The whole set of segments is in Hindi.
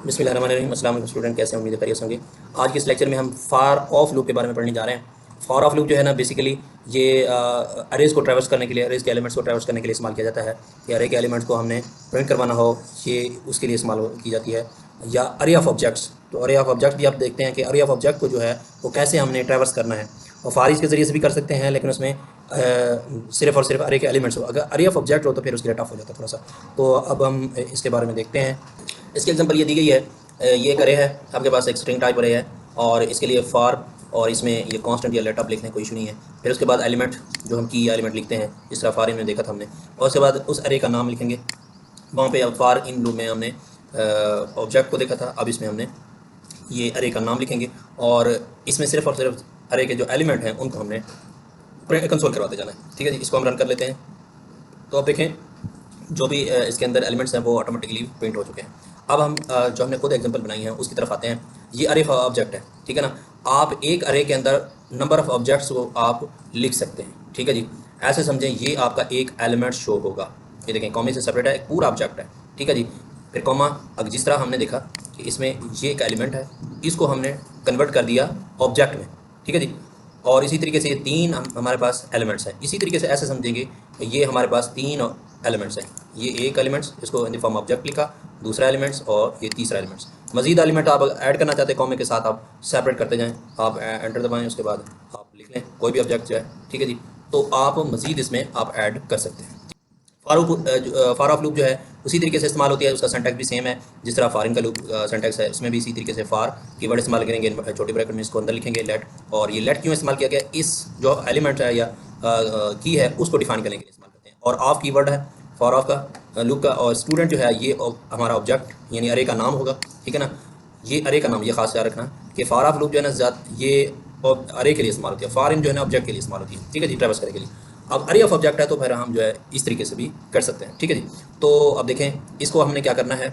बिस्मिल्लाहिर्रहमानिर्रहीम। अस्सलाम वालेकुम स्टूडेंट, कैसे हैं? उम्मीद है खैरियत होंगे। आज के इस लेक्चर में हम फार ऑफ लूप के बारे में पढ़ने जा रहे हैं। फार ऑफ लूप जो है ना, बेसिकली ये अरेज को ट्रैवर्स करने के लिए, अरेज के एलिमेंट्स को ट्रैवर्स करने के लिए इस्तेमाल किया जाता है। कि अरे के एलिमेंट्स को हमने प्रिंट करवाना हो, ये उसके लिए इस्तेमाल की जाती है। या अरे ऑफ ऑब्जेक्ट्स, तो अरे ऑफ ऑब्जेक्ट भी आप देखते हैं कि अरे ऑफ ऑब्जेक्ट को जो है वो कैसे हमने ट्रैवर्स करना है। और फारिज के ज़रिए से भी कर सकते हैं, लेकिन उसमें सिर्फ और सिर्फ अरे के एलिमेंट्स हो। अगर अरे ऑफ ऑब्जेक्ट हो तो फिर उसके लिए टफ हो जाता है थोड़ा सा। तो अब हम इसके बारे में देखते हैं। इसकी एग्जांपल ये दी गई है। ये एक अरे है, आपके पास एक स्ट्रिंग टाइप अरे है और इसके लिए फॉर, और इसमें ये कांस्टेंट या लेट आप लिखने कोई इशू नहीं है। फिर उसके बाद एलिमेंट जो हम की एलिमेंट लिखते हैं, इस तरह फॉर इन में देखा था हमने। और उसके बाद उस अरे का नाम लिखेंगे। वहाँ पे अब फॉर इन लूप में हमने ऑब्जेक्ट को देखा था, अब इसमें हमने ये अरे का नाम लिखेंगे। और इसमें सिर्फ और सिर्फ अरे के जो एलिमेंट हैं उनको हमने कंसोल करवाते जाना है। ठीक है जी, इसको हम रन कर लेते हैं। तो अब देखें, जो भी इसके अंदर एलिमेंट्स हैं वो ऑटोमेटिकली प्रिंट हो चुके हैं। अब हम जो हमने खुद एग्जांपल बनाई है उसकी तरफ आते हैं। ये अरे ऑब्जेक्ट है, ठीक है ना। आप एक अरे के अंदर नंबर ऑफ ऑब्जेक्ट्स को आप लिख सकते हैं, ठीक है जी। ऐसे समझें, ये आपका एक एलिमेंट शो होगा। ये देखें, कॉमा से सेपरेट है, एक पूरा ऑब्जेक्ट है, ठीक है जी। फिर कॉमा, अब जिस तरह हमने देखा कि इसमें ये एक एलिमेंट है, इसको हमने कन्वर्ट कर दिया ऑब्जेक्ट में, ठीक है जी। और इसी तरीके से ये तीन हमारे पास एलिमेंट्स हैं। इसी तरीके से ऐसे समझेंगे कि ये हमारे पास तीन एलिमेंट्स हैं। ये एक एलिमेंट्स, इसको इन द फॉर्म ऑब्जेक्ट लिखा, दूसरा एलिमेंट्स और ये तीसरा एलिमेंट्स। मजीद एलिमेंट आप ऐड करना चाहते हैं कॉमे के साथ, आप सेपरेट करते जाएं। आप एंटर दबाएं, उसके बाद आप लिख लें कोई भी ऑब्जेक्ट जो है, ठीक है जी। तो आप मजीद इसमें आप ऐड कर सकते हैं। फार ऑफ लूप जो है उसी तरीके से इस्तेमाल होती है, उसका सिंटैक्स भी सेम है जिस तरह फॉर इन का लूप सिंटैक्स है। उसमें भी इसी तरीके से फार कीवर्ड इस्तेमाल करेंगे, छोटे ब्रैकेट में इसको अंदर लिखेंगे लेट। और ये लेट क्यों इस्तेमाल किया गया, इस जो एलिमेंट है या की है उसको डिफाइन करने के लिए इस्तेमाल करते हैं। और ऑफ कीवर्ड है फॉर ऑफ का लूप का। और स्टूडेंट जो है ये हमारा ऑब्जेक्ट यानी अरे का नाम होगा, ठीक है ना। ये अरे का नाम, ये खास याद रखना कि फार ऑफ लूप जो है ना ज़्यादा ये अरे के लिए इस्तेमाल होती है, फॉर इन जो है ना ऑब्जेक्ट के लिए इस्तेमाल होती है, ठीक है जी, ट्रैवर्स करने के लिए। अब अरे ऑफ ऑब्जेक्ट है तो फिर हम जो है इस तरीके से भी कर सकते हैं, ठीक है जी। तो अब देखें, इसको हमने क्या करना है,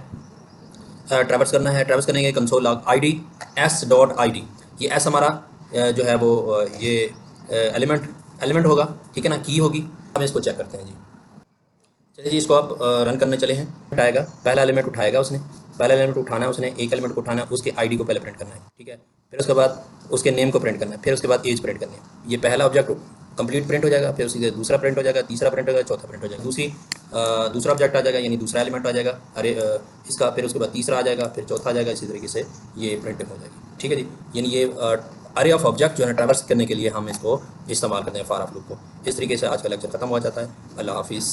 ट्रैवर्स करना है। ट्रैवर्स करने के कंसोल लॉग ID s.id, ये एस हमारा जो है वो ये एलिमेंट होगा, ठीक है ना, की होगी। हम इसको चेक करते हैं जी। चलिए जी, इसको आप रन करने चले हैं। उठाएगा, पहला एलिमेंट उठाएगा उसने, पहला एलिमेंट उठाना है उसने, एक एलिमेंट को उठाना है, उसके ID को पहले प्रिंट करना है, ठीक है। फिर उसके बाद उसके नेम को प्रिंट करना है, फिर उसके बाद एज प्रिंट करनी है। ये पहला ऑब्जेक्ट कंप्लीट प्रिंट हो जाएगा, फिर उसी से दूसरा प्रिंट हो जाएगा, तीसरा प्रिंट हो जाएगा, चौथा प्रिंट हो जाएगा, दूसरा ऑब्जेक्ट आ जाएगा यानी दूसरा एलिमेंट आ जाएगा अरे इसका, फिर उसके बाद तीसरा आ जाएगा, फिर चौथा आ जाएगा। इसी तरीके से ये प्रिंटिंग हो जाएगी, ठीक है जी। यानी ये अरे ऑफ ऑब्जेक्ट जो है ट्रैवर्स करने के लिए हम इसको इस्तेमाल करते हैं फार ऑफ लूप को। इस तरीके से आज का लेक्चर खत्म हो जाता है। अल्लाह हाफिज़।